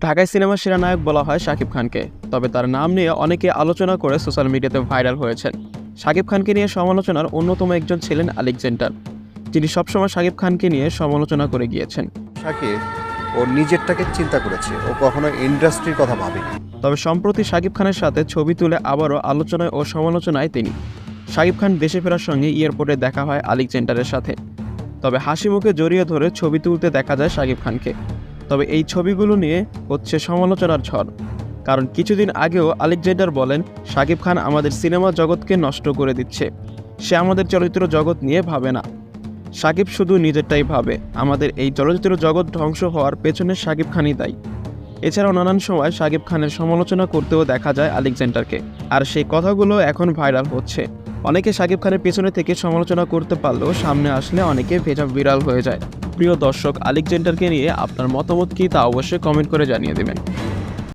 ঢাকায় সিনেমার সেরা নায়ক বলা হয় শাকিব খানকে, তবে তার নাম নিয়ে অনেকে আলোচনা করে সোশ্যাল মিডিয়াতে ভাইরাল হয়েছেন। শাকিব খানকে নিয়ে সমালোচনার অন্যতম একজন ছিলেন আলেকজান্ডার, যিনি সবসময় শাকিব খানকে নিয়ে সমালোচনা করে গিয়েছেন। শাকিব ও নিজেরটাকে চিন্তা করেছে, ও কখনো ইন্ডাস্ট্রির কথা ভাবেনি। তবে সম্প্রতি শাকিব খানের সাথে ছবি তুলে আবারও আলোচনায় ও সমালোচনায় তিনি। শাকিব খান দেশে ফেরার সঙ্গে এয়ারপোর্টে দেখা হয় আলেকজান্ডারের সাথে। তবে হাসি মুখে জড়িয়ে ধরে ছবি তুলতে দেখা যায় শাকিব খানকে। তবে এই ছবিগুলো নিয়ে হচ্ছে সমালোচনার ঝড়, কারণ কিছুদিন আগেও আলেকজান্ডার বলেন শাকিব খান আমাদের সিনেমা জগৎকে নষ্ট করে দিচ্ছে, সে আমাদের চলচ্চিত্র জগৎ নিয়ে ভাবে না। শাকিব শুধু নিজেরটাই ভাবে, আমাদের এই চলচ্চিত্র জগৎ ধ্বংস হওয়ার পেছনে শাকিব খানই দায়ী। এছাড়াও নানান সময় শাকিব খানের সমালোচনা করতেও দেখা যায় আলেকজান্ডারকে, আর সেই কথাগুলো এখন ভাইরাল হচ্ছে। অনেকে শাকিব খানের পেছনে থেকে সমালোচনা করতে পারলেও সামনে আসলে অনেকে ভেজা বিড়াল হয়ে যায়। প্রিয় দর্শক, আলেকজান্ডারকে নিয়ে আপনার মতামত কি তা অবশ্যই কমেন্ট করে জানিয়ে দেবেন।